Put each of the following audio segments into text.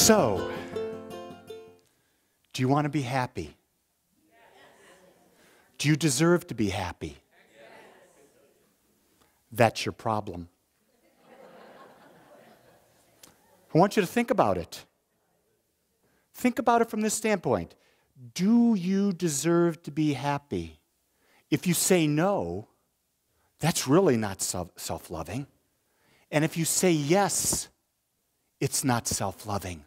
So, do you want to be happy? Do you deserve to be happy? That's your problem. I want you to think about it. Think about it from this standpoint. Do you deserve to be happy? If you say no, that's really not self-loving. And if you say yes, it's not self-loving.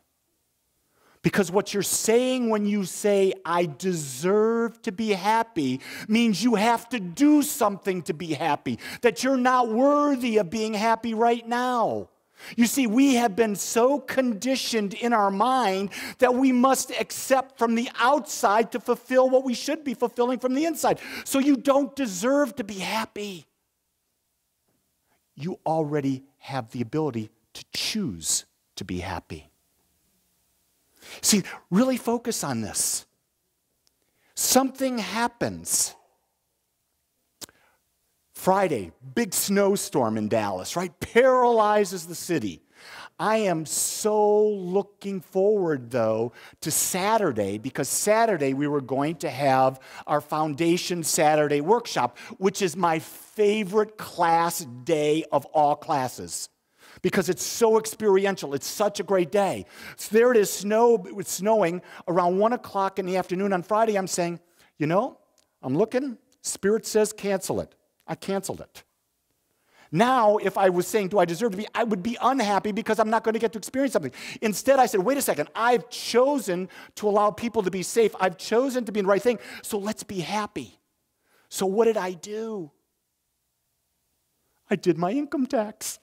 Because what you're saying when you say, I deserve to be happy, means you have to do something to be happy, that you're not worthy of being happy right now. You see, we have been so conditioned in our mind that we must accept from the outside to fulfill what we should be fulfilling from the inside. So you don't deserve to be happy. You already have the ability to choose to be happy. See, really focus on this. Something happens. Friday, big snowstorm in Dallas, right? Paralyzes the city. I am so looking forward, though, to Saturday, because Saturday we were going to have our Foundation Saturday workshop, which is my favorite class day of all classes, because it's so experiential. It's such a great day. So there it is, snowing around 1 o'clock in the afternoon on Friday. I'm saying, you know, I'm looking, Spirit says cancel it. I canceled it. Now, if I was saying, do I deserve to be, I would be unhappy because I'm not going to get to experience something. Instead, I said, wait a second, I've chosen to allow people to be safe. I've chosen to be in the right thing, so let's be happy. So what did I do? I did my income tax.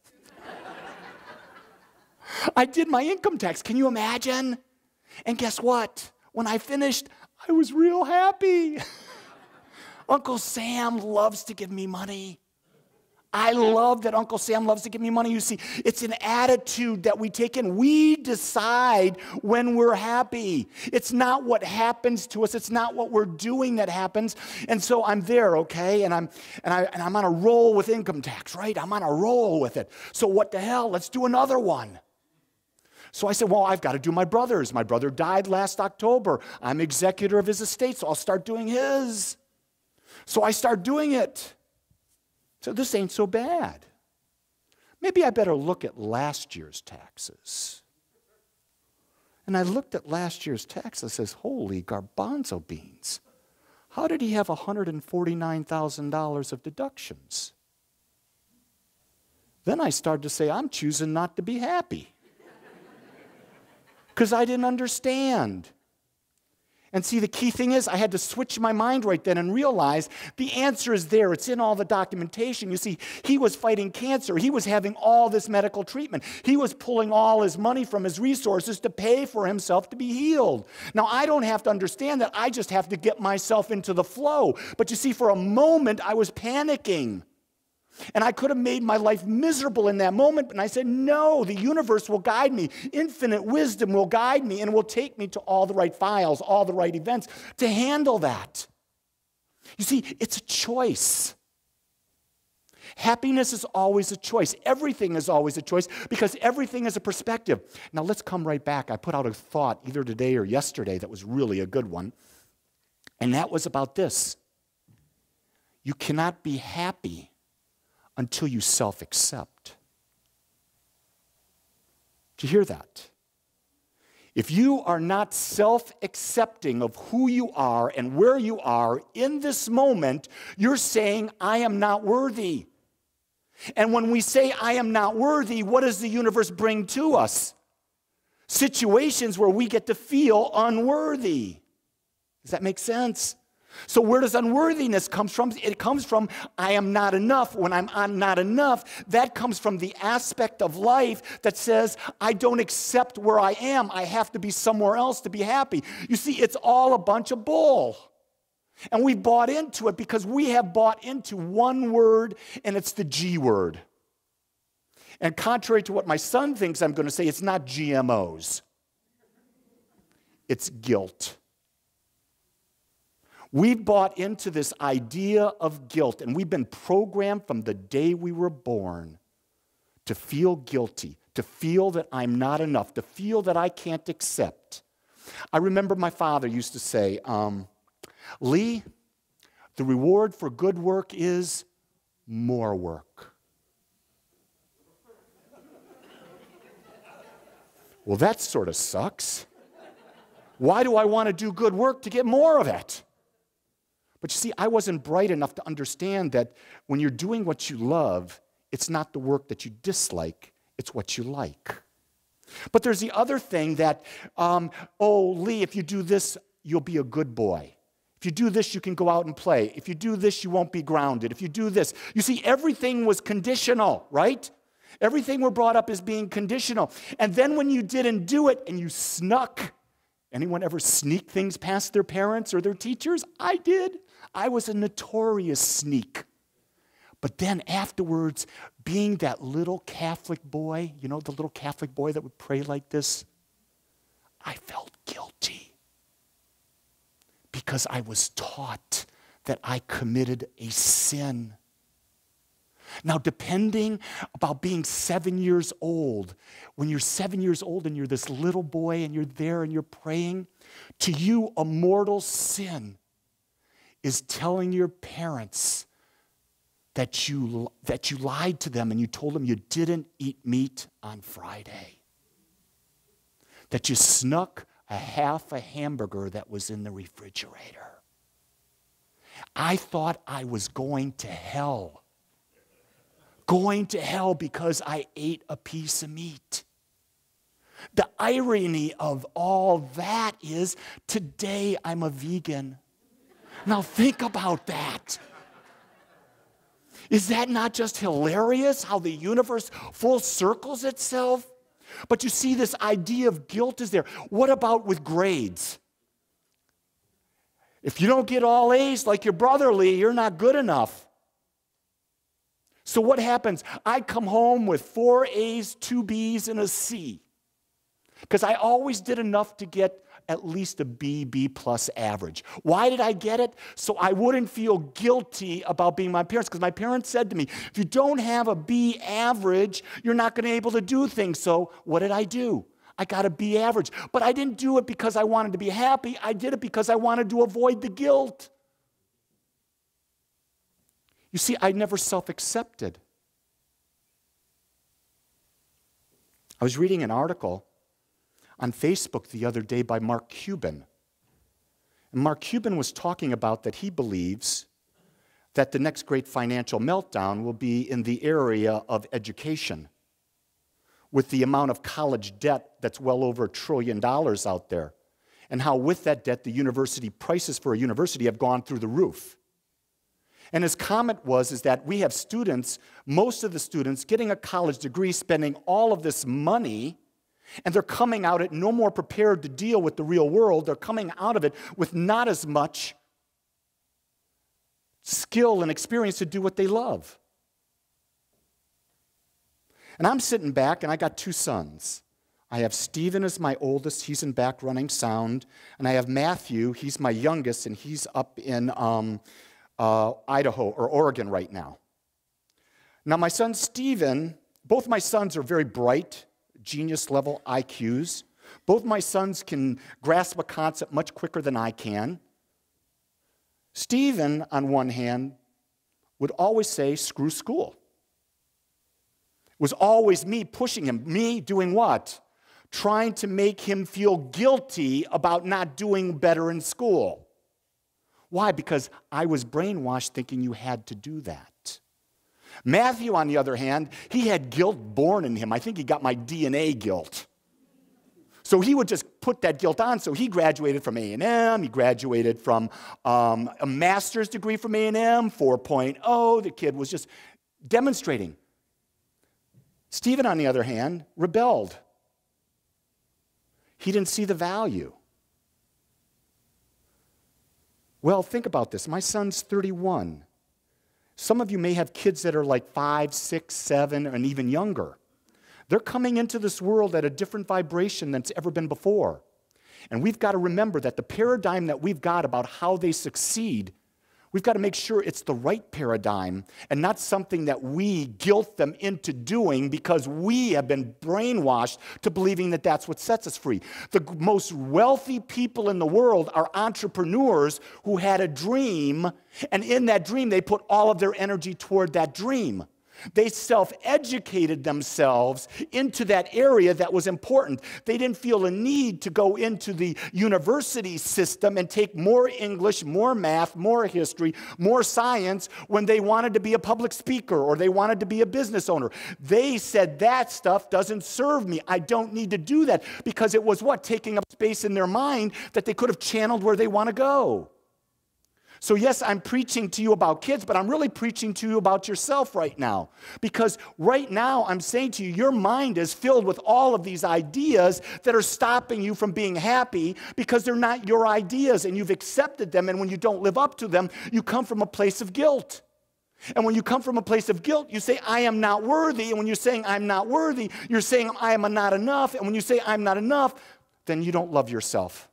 I did my income tax. Can you imagine? And guess what? When I finished, I was real happy. Uncle Sam loves to give me money. I love that Uncle Sam loves to give me money. You see, it's an attitude that we take in. We decide when we're happy. It's not what happens to us. It's not what we're doing that happens. And so I'm there, okay? And I'm on a roll with income tax, right? I'm on a roll with it. So what the hell? Let's do another one. So I said, well, I've got to do my brother's. My brother died last October. I'm executor of his estate, so I'll start doing his. So I start doing it. So this ain't so bad. Maybe I better look at last year's taxes. And I looked at last year's taxes and says, holy garbanzo beans. How did he have $149,000 of deductions? Then I started to say, I'm choosing not to be happy. Because I didn't understand. And see, the key thing is I had to switch my mind right then and realize the answer is there. It's in all the documentation. You see, he was fighting cancer. He was having all this medical treatment. He was pulling all his money from his resources to pay for himself to be healed. Now, I don't have to understand that. I just have to get myself into the flow. But you see, for a moment, I was panicking. And I could have made my life miserable in that moment, and I said, no, the universe will guide me. Infinite wisdom will guide me and will take me to all the right files, all the right events to handle that. You see, it's a choice. Happiness is always a choice. Everything is always a choice because everything is a perspective. Now, let's come right back. I put out a thought either today or yesterday that was really a good one, and that was about this. You cannot be happy until you self-accept. Do you hear that? If you are not self-accepting of who you are and where you are in this moment, you're saying, I am not worthy. And when we say, I am not worthy, what does the universe bring to us? Situations where we get to feel unworthy. Does that make sense? So where does unworthiness come from? It comes from I am not enough. When I'm not enough, that comes from the aspect of life that says I don't accept where I am. I have to be somewhere else to be happy. You see, it's all a bunch of bull. And we bought into it because we have bought into one word, and it's the G word. And contrary to what my son thinks I'm going to say, it's not GMOs. It's guilt. We've bought into this idea of guilt, and we've been programmed from the day we were born to feel guilty, to feel that I'm not enough, to feel that I can't accept. I remember my father used to say, Lee, the reward for good work is more work. Well, that sort of sucks. Why do I want to do good work to get more of it? But you see, I wasn't bright enough to understand that when you're doing what you love, it's not the work that you dislike, it's what you like. But there's the other thing that, oh, Lee, if you do this, you'll be a good boy. If you do this, you can go out and play. If you do this, you won't be grounded. If you do this. You see, everything was conditional, right? Everything we're brought up as being conditional. And then when you didn't do it and you snuck, anyone ever sneak things past their parents or their teachers? I did. I was a notorious sneak. But then afterwards, being that little Catholic boy, you know, the little Catholic boy that would pray like this, I felt guilty because I was taught that I committed a sin. Now, depending about being 7 years old, when you're 7 years old and you're this little boy and you're there and you're praying, to you, a mortal sin is telling your parents that you lied to them and you told them you didn't eat meat on Friday, that you snuck half a hamburger that was in the refrigerator. I thought I was going to hell. Going to hell because I ate a piece of meat. The irony of all that is today I'm a vegan. Now think about that. Is that not just hilarious how the universe full circles itself? But you see, this idea of guilt is there. What about with grades? If you don't get all A's like your brother Lee, you're not good enough. So what happens? I come home with 4 A's, 2 B's, and a C. Because I always did enough to get at least a B, B plus average. Why did I get it? So I wouldn't feel guilty about being my parents. Because my parents said to me, if you don't have a B average, you're not going to be able to do things. So what did I do? I got a B average. But I didn't do it because I wanted to be happy. I did it because I wanted to avoid the guilt. You see, I never self-accepted. I was reading an article on Facebook the other day by Mark Cuban. And Mark Cuban was talking about that he believes that the next great financial meltdown will be in the area of education, with the amount of college debt that's well over $1 trillion out there, and how with that debt the university prices for a university have gone through the roof. And his comment is that we have students, most of the students, getting a college degree, spending all of this money, and they're coming out it no more prepared to deal with the real world. They're coming out of it with not as much skill and experience to do what they love. And I'm sitting back, and I got 2 sons. I have Stephen as my oldest. He's in back running sound. And I have Matthew. He's my youngest, and he's up in Idaho or Oregon right now. Now, my son Stephen, both my sons are very bright, genius-level IQs. Both my sons can grasp a concept much quicker than I can. Stephen, on one hand, would always say, screw school. It was always me pushing him. Me doing what? Trying to make him feel guilty about not doing better in school. Why? Because I was brainwashed thinking you had to do that. Matthew, on the other hand, he had guilt born in him. I think he got my DNA guilt. So he would just put that guilt on. So he graduated from A&M. He graduated from a master's degree from A&M, 4.0. The kid was just demonstrating. Stephen, on the other hand, rebelled. He didn't see the value. Well, think about this. My son's 31. Some of you may have kids that are like 5, 6, 7, and even younger. They're coming into this world at a different vibration than it's ever been before. And we've got to remember that the paradigm that we've got about how they succeed We've got to make sure it's the right paradigm and not something that we guilt them into doing because we have been brainwashed to believing that that's what sets us free. The most wealthy people in the world are entrepreneurs who had a dream, and in that dream, they put all of their energy toward that dream. They self-educated themselves into that area that was important. They didn't feel a need to go into the university system and take more English, more math, more history, more science when they wanted to be a public speaker or they wanted to be a business owner. They said that stuff doesn't serve me. I don't need to do that because it was what? Taking up space in their mind that they could have channeled where they want to go. So yes, I'm preaching to you about kids, but I'm really preaching to you about yourself right now. Because right now, I'm saying to you, your mind is filled with all of these ideas that are stopping you from being happy because they're not your ideas and you've accepted them. And when you don't live up to them, you come from a place of guilt. And when you come from a place of guilt, you say, I am not worthy. And when you're saying I'm not worthy, you're saying I am not enough. And when you say I'm not enough, then you don't love yourself.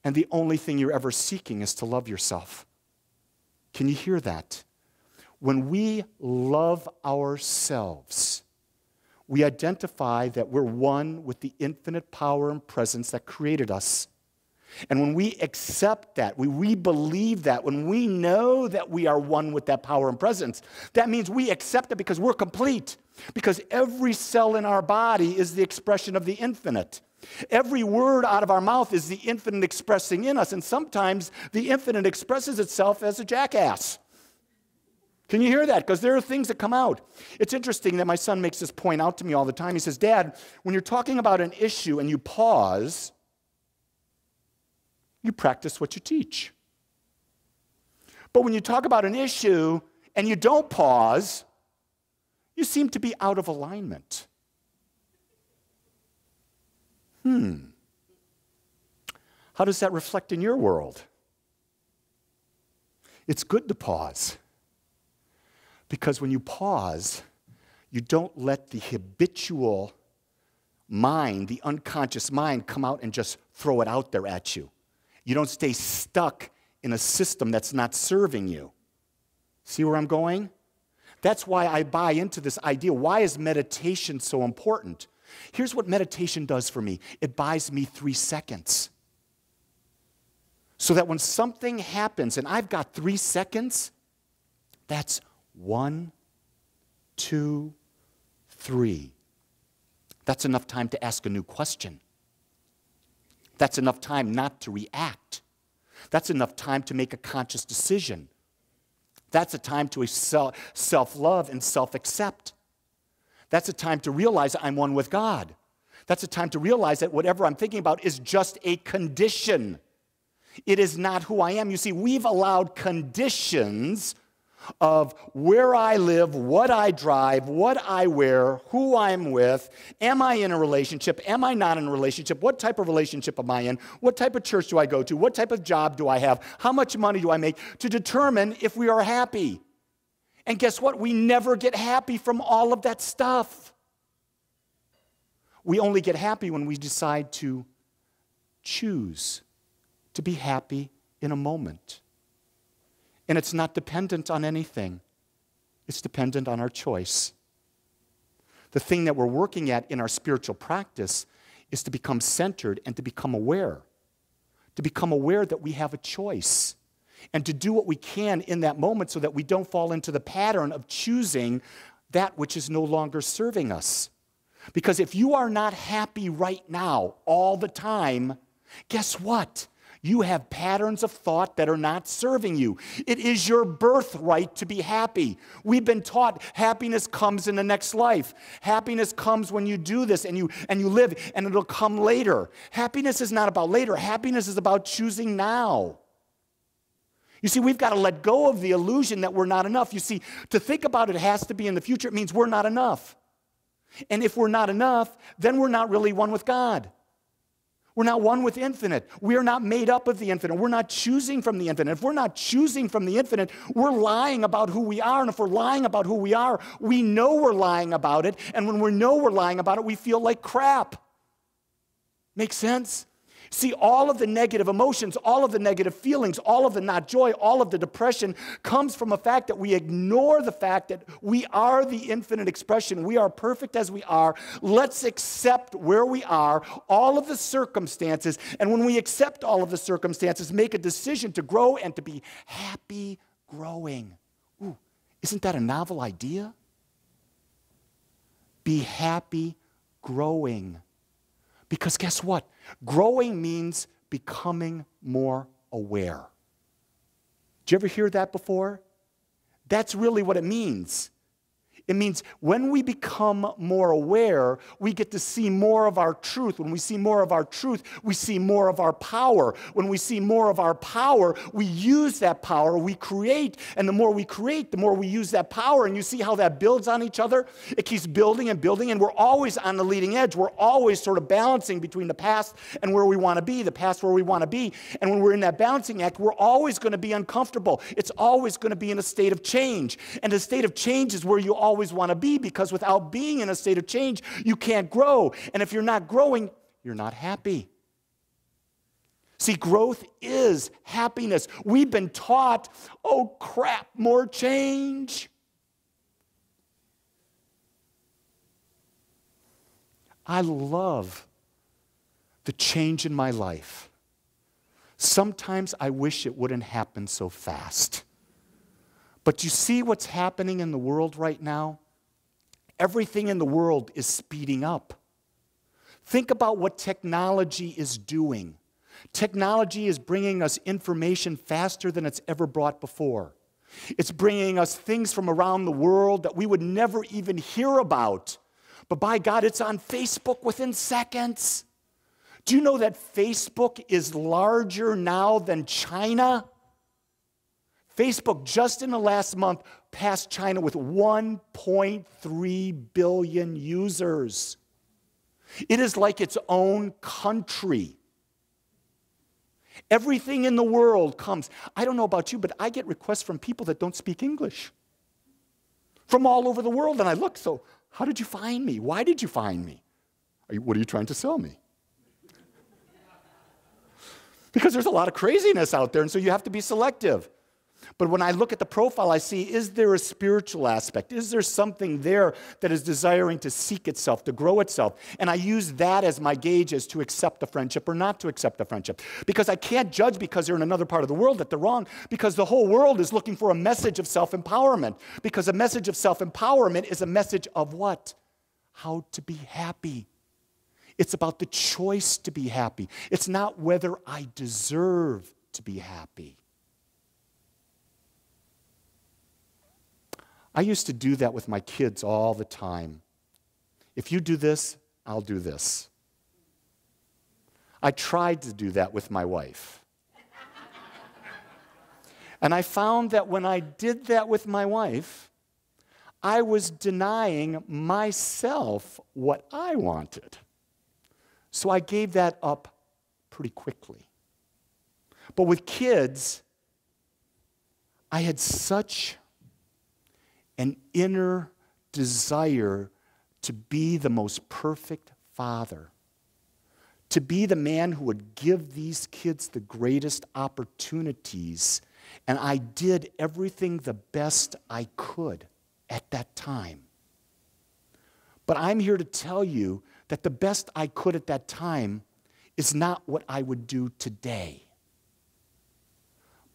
And the only thing you're ever seeking is to love yourself. Can you hear that? When we love ourselves, we identify that we're one with the infinite power and presence that created us. And when we accept that, we believe that, when we know that we are one with that power and presence, that means we accept it because we're complete. Because every cell in our body is the expression of the infinite. Every word out of our mouth is the infinite expressing in us, and sometimes the infinite expresses itself as a jackass. Can you hear that? Because there are things that come out. It's interesting that my son makes this point out to me all the time. He says, Dad, when you're talking about an issue and you pause, you practice what you teach. But when you talk about an issue and you don't pause, you seem to be out of alignment. How does that reflect in your world? It's good to pause. Because when you pause, you don't let the habitual mind, the unconscious mind, come out and just throw it out there at you. You don't stay stuck in a system that's not serving you. See where I'm going? That's why I buy into this idea. Why is meditation so important? Here's what meditation does for me. It buys me 3 seconds. So that when something happens and I've got 3 seconds, that's 1, 2, 3. That's enough time to ask a new question. That's enough time not to react. That's enough time to make a conscious decision. That's a time to self-love and self-accept. That's a time to realize I'm one with God. That's a time to realize that whatever I'm thinking about is just a condition. It is not who I am. You see, we've allowed conditions of where I live, what I drive, what I wear, who I'm with. Am I in a relationship? Am I not in a relationship? What type of relationship am I in? What type of church do I go to? What type of job do I have? How much money do I make? To determine if we are happy. And guess what? We never get happy from all of that stuff. We only get happy when we decide to choose to be happy in a moment. And it's not dependent on anything. It's dependent on our choice. The thing that we're working at in our spiritual practice is to become centered and to become aware. To become aware that we have a choice. And to do what we can in that moment so that we don't fall into the pattern of choosing that which is no longer serving us. Because if you are not happy right now, all the time, guess what? You have patterns of thought that are not serving you. It is your birthright to be happy. We've been taught happiness comes in the next life. Happiness comes when you do this and you live, and it'll come later. Happiness is not about later. Happiness is about choosing now. You see, we've got to let go of the illusion that we're not enough. You see, to think about it has to be in the future. It means we're not enough. And if we're not enough, then we're not really one with God. We're not one with infinite. We are not made up of the infinite. We're not choosing from the infinite. If we're not choosing from the infinite, we're lying about who we are. And if we're lying about who we are, we know we're lying about it. And when we know we're lying about it, we feel like crap. Make sense? See, all of the negative emotions, all of the negative feelings, all of the not joy, all of the depression comes from a fact that we ignore the fact that we are the infinite expression. We are perfect as we are. Let's accept where we are, all of the circumstances, and when we accept all of the circumstances, make a decision to grow and to be happy growing. Ooh, isn't that a novel idea? Be happy growing. Because guess what? Growing means becoming more aware. Did you ever hear that before? That's really what it means. It means when we become more aware, we get to see more of our truth. When we see more of our truth, we see more of our power. When we see more of our power, we use that power, we create, and the more we create, the more we use that power, and you see how that builds on each other? It keeps building and building, and we're always on the leading edge. We're always sort of balancing between the past and where we want to be, the past where we want to be. And when we're in that balancing act, we're always going to be uncomfortable. It's always going to be in a state of change. And a state of change is where you always want to be, because without being in a state of change, you can't grow. And if you're not growing, you're not happy. See, growth is happiness. We've been taught, oh crap, more change. I love the change in my life. Sometimes I wish it wouldn't happen so fast. But you see what's happening in the world right now? Everything in the world is speeding up. Think about what technology is doing. Technology is bringing us information faster than it's ever brought before. It's bringing us things from around the world that we would never even hear about. But by God, it's on Facebook within seconds. Do you know that Facebook is larger now than China? Facebook, just in the last month, passed China with 1.3 billion users. It is like its own country. Everything in the world comes. I don't know about you, but I get requests from people that don't speak English from all over the world. And I look, so how did you find me? Why did you find me? What are you trying to sell me? Because there's a lot of craziness out there, and so you have to be selective. But when I look at the profile, I see, is there a spiritual aspect? Is there something there that is desiring to seek itself, to grow itself? And I use that as my gauge as to accept a friendship or not to accept a friendship. Because I can't judge because they're in another part of the world that they're wrong, because the whole world is looking for a message of self-empowerment. Because a message of self-empowerment is a message of what? How to be happy. It's about the choice to be happy. It's not whether I deserve to be happy. I used to do that with my kids all the time. If you do this, I'll do this. I tried to do that with my wife. And I found that when I did that with my wife, I was denying myself what I wanted. So I gave that up pretty quickly. But with kids, I had such an inner desire to be the most perfect father, to be the man who would give these kids the greatest opportunities, and I did everything the best I could at that time. But I'm here to tell you that the best I could at that time is not what I would do today.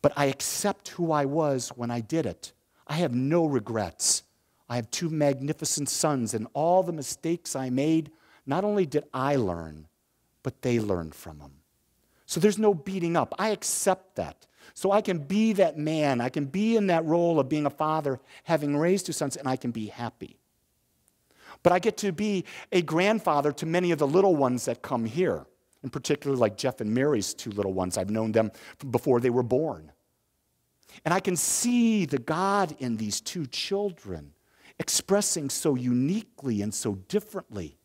But I accept who I was when I did it. I have no regrets. I have two magnificent sons, and all the mistakes I made, not only did I learn, but they learned from them. So there's no beating up. I accept that. So I can be that man. I can be in that role of being a father, having raised two sons, and I can be happy. But I get to be a grandfather to many of the little ones that come here, in particular like Jeff and Mary's two little ones. I've known them before they were born. And I can see the God in these two children expressing so uniquely and so differently.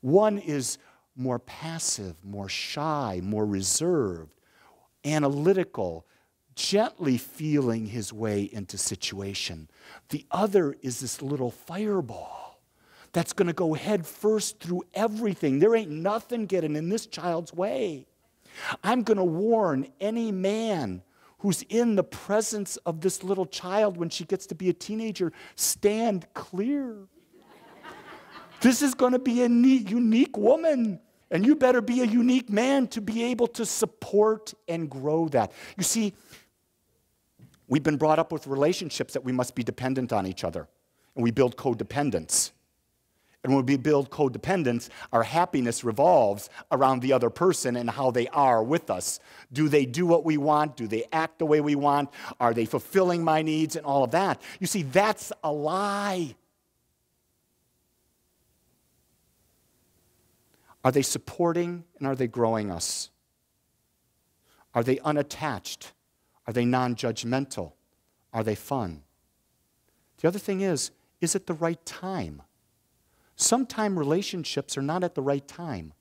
One is more passive, more shy, more reserved, analytical, gently feeling his way into situation. The other is this little fireball that's going to go head first through everything. There ain't nothing getting in this child's way. I'm going to warn any man who's in the presence of this little child when she gets to be a teenager, stand clear. This is going to be a unique woman, and you better be a unique man to be able to support and grow that. You see, we've been brought up with relationships that we must be dependent on each other, and we build codependence. And when we build codependence, our happiness revolves around the other person and how they are with us. Do they do what we want? Do they act the way we want? Are they fulfilling my needs and all of that? You see, that's a lie. Are they supporting and are they growing us? Are they unattached? Are they non-judgmental? Are they fun? The other thing is it the right time? Sometimes relationships are not at the right time.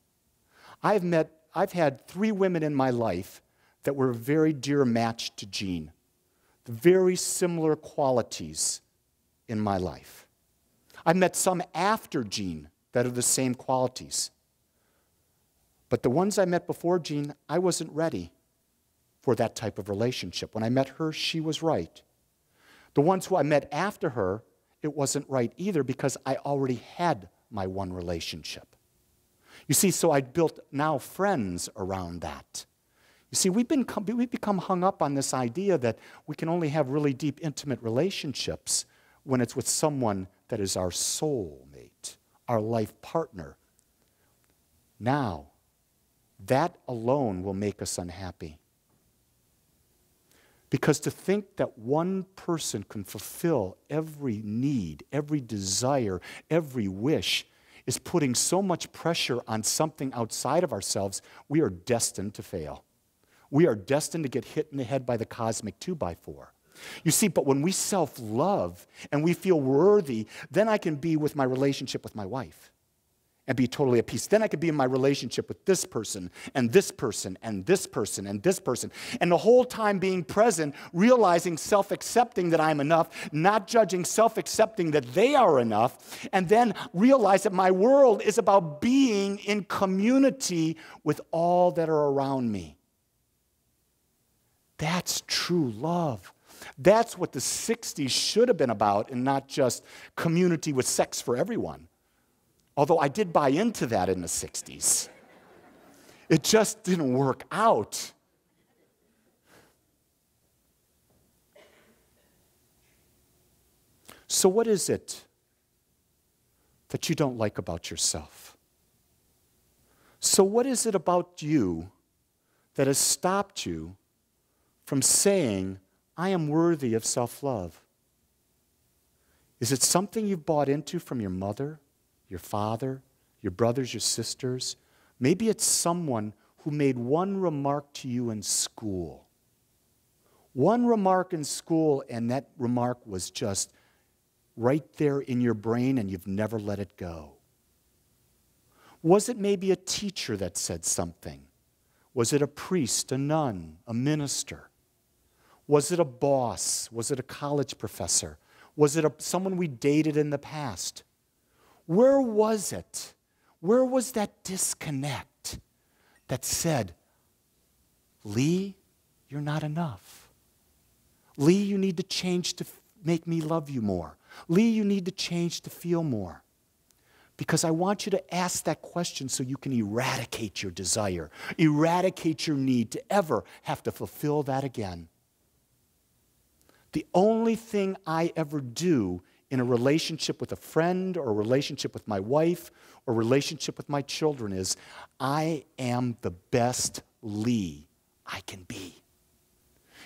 I've had 3 women in my life that were a very dear match to Jean. Very similar qualities in my life. I've met some after Jean that are the same qualities. But the ones I met before Jean, I wasn't ready for that type of relationship. When I met her, she was right. The ones who I met after her, it wasn't right either because I already had my one relationship. You see, so I built now friends around that. You see, we've become hung up on this idea that we can only have really deep, intimate relationships when it's with someone that is our soulmate, our life partner. Now, that alone will make us unhappy. Because to think that one person can fulfill every need, every desire, every wish is putting so much pressure on something outside of ourselves, we are destined to fail. We are destined to get hit in the head by the cosmic 2x4. You see, but when we self-love and we feel worthy, then I can be with my relationship with my wife and be totally at peace. Then I could be in my relationship with this person and this person and this person and this person. And the whole time being present, realizing, self-accepting that I'm enough, not judging, self-accepting that they are enough, and then realize that my world is about being in community with all that are around me. That's true love. That's what the 60s should have been about, and not just community with sex for everyone. Although I did buy into that in the 60s. It just didn't work out. So what is it that you don't like about yourself? So what is it about you that has stopped you from saying, I am worthy of self-love? Is it something you've bought into from your mother, your father, your brothers, your sisters? Maybe it's someone who made one remark to you in school. One remark in school, and that remark was just right there in your brain and you've never let it go. Was it maybe a teacher that said something? Was it a priest, a nun, a minister? Was it a boss? Was it a college professor? Was it someone we dated in the past? Where was it? Where was that disconnect that said, Lee, you're not enough. Lee, you need to change to make me love you more. Lee, you need to change to feel more. Because I want you to ask that question so you can eradicate your desire, eradicate your need to ever have to fulfill that again. The only thing I ever do in a relationship with a friend or a relationship with my wife or a relationship with my children is I am the best Lee I can be.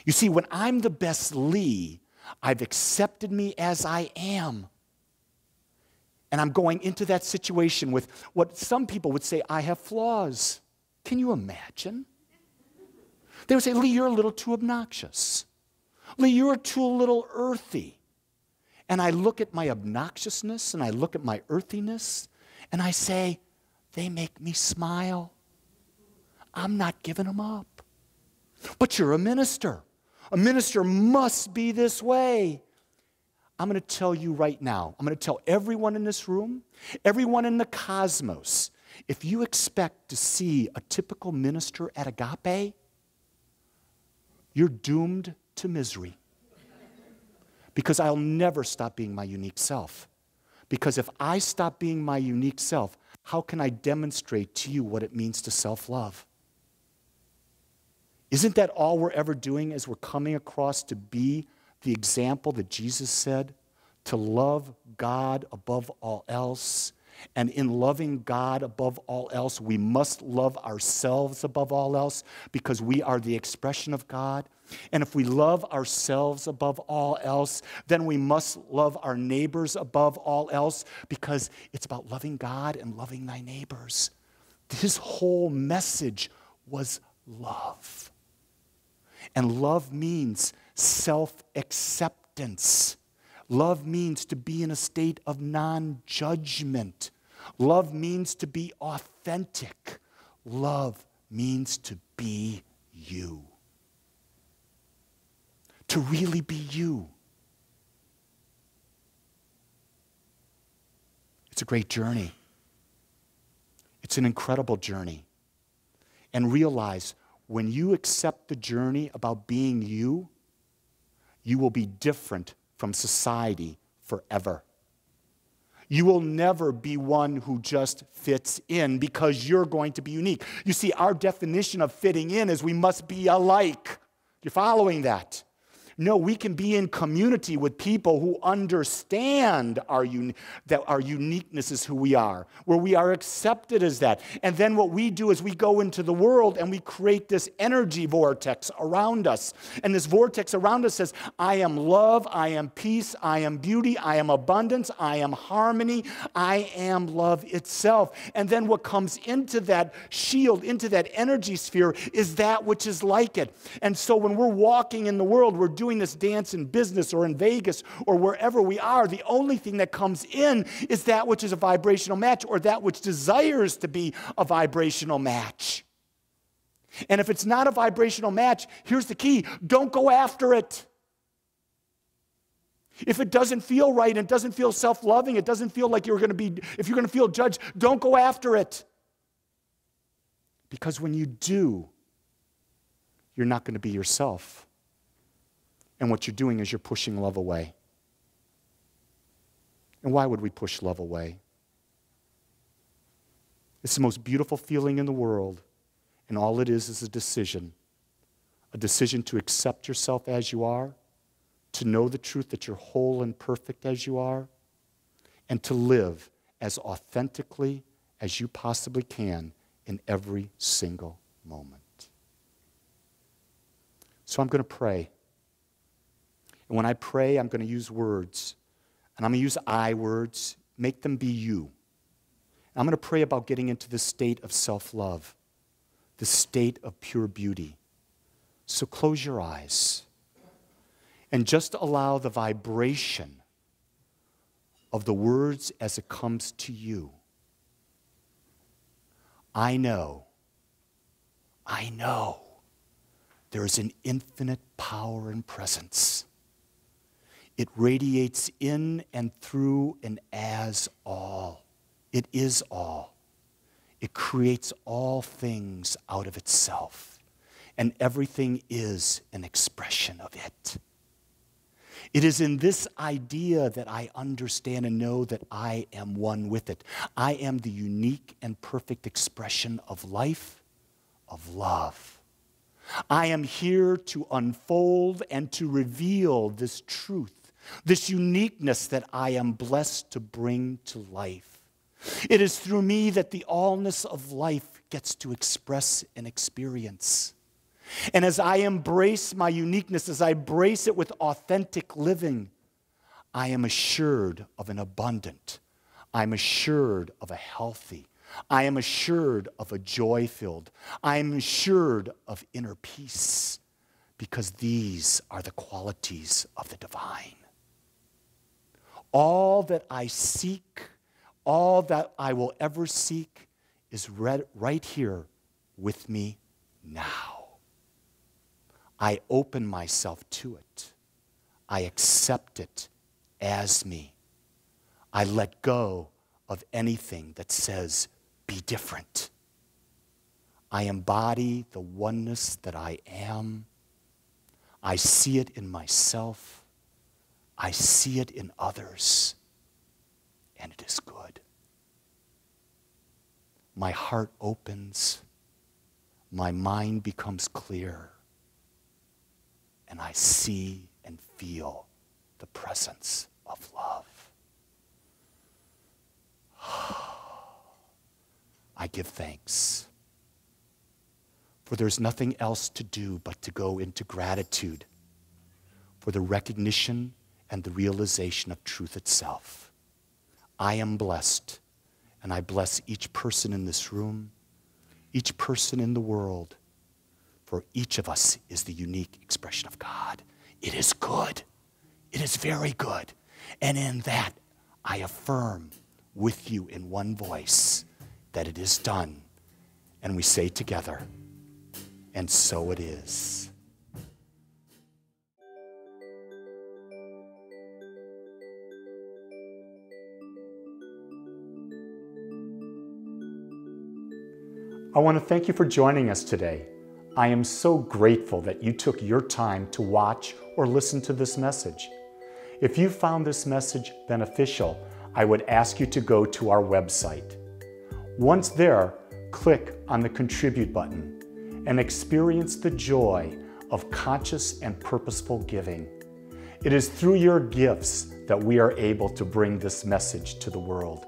You see, when I'm the best Lee, I've accepted me as I am. And I'm going into that situation with what some people would say, I have flaws. Can you imagine? They would say, Lee, you're a little too obnoxious. Lee, you're too little earthy. And I look at my obnoxiousness and I look at my earthiness and I say, they make me smile. I'm not giving them up. But you're a minister. A minister must be this way. I'm going to tell you right now, I'm going to tell everyone in this room, everyone in the cosmos, If you expect to see a typical minister at Agape, you're doomed to misery. Because I'll never stop being my unique self. Because if I stop being my unique self, how can I demonstrate to you what it means to self-love? Isn't that all we're ever doing as we're coming across to be the example that Jesus said? To love God above all else. And in loving God above all else, we must love ourselves above all else because we are the expression of God. And if we love ourselves above all else, then we must love our neighbors above all else because it's about loving God and loving thy neighbors. His whole message was love. And love means self-acceptance. Love means to be in a state of non-judgment. Love means to be authentic. Love means to be you. To really be you. It's a great journey. It's an incredible journey. And realize when you accept the journey about being you, you will be different from society forever. You will never be one who just fits in because you're going to be unique. You see, our definition of fitting in is we must be alike. You're following that? No, we can be in community with people who understand that our uniqueness is who we are, where we are accepted as that. And then what we do is we go into the world and we create this energy vortex around us. And this vortex around us says, I am love, I am peace, I am beauty, I am abundance, I am harmony, I am love itself. And then what comes into that shield, into that energy sphere, is that which is like it. And so when we're walking in the world, we're doing this dance in business or in Vegas or wherever we are, the only thing that comes in is that which is a vibrational match or that which desires to be a vibrational match. And if it's not a vibrational match, here's the key: don't go after it. If it doesn't feel right and it doesn't feel self-loving, it doesn't feel like if you're going to feel judged, don't go after it. Because when you do, you're not going to be yourself. And what you're doing is you're pushing love away. And why would we push love away? It's the most beautiful feeling in the world, and all it is a decision to accept yourself as you are, to know the truth that you're whole and perfect as you are, and to live as authentically as you possibly can in every single moment. So I'm going to pray. And when I pray, I'm going to use words. And I'm going to use I words. Make them be you. I'm going to pray about getting into this state of self-love, the state of pure beauty. So close your eyes and just allow the vibration of the words as it comes to you. I know there is an infinite power and presence. It radiates in and through and as all. It is all. It creates all things out of itself. And everything is an expression of it. It is in this idea that I understand and know that I am one with it. I am the unique and perfect expression of life, of love. I am here to unfold and to reveal this truth, this uniqueness that I am blessed to bring to life. It is through me that the allness of life gets to express and experience. And as I embrace my uniqueness, as I embrace it with authentic living, I am assured of an abundant. I'm assured of a healthy. I am assured of a joy-filled. I am assured of inner peace because these are the qualities of the divine. All that I seek, all that I will ever seek is right here with me now. I open myself to it. I accept it as me. I let go of anything that says be different. I embody the oneness that I am. I see it in myself. I see it in others. And it is good. My heart opens. My mind becomes clear. And I see and feel the presence of love. I give thanks. For there's nothing else to do but to go into gratitude for the recognition and the realization of truth itself. I am blessed, and I bless each person in this room, each person in the world, for each of us is the unique expression of God. It is good. It is very good. And in that, I affirm with you in one voice that it is done. And we say together, and so it is. I want to thank you for joining us today. I am so grateful that you took your time to watch or listen to this message. If you found this message beneficial, I would ask you to go to our website. Once there, click on the Contribute button and experience the joy of conscious and purposeful giving. It is through your gifts that we are able to bring this message to the world.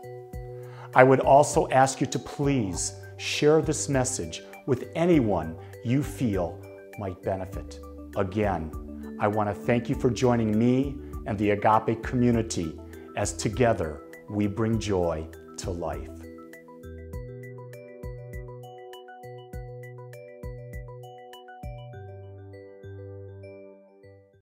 I would also ask you to please share this message with anyone you feel might benefit. Again, I want to thank you for joining me and the Agape community as together we bring joy to life.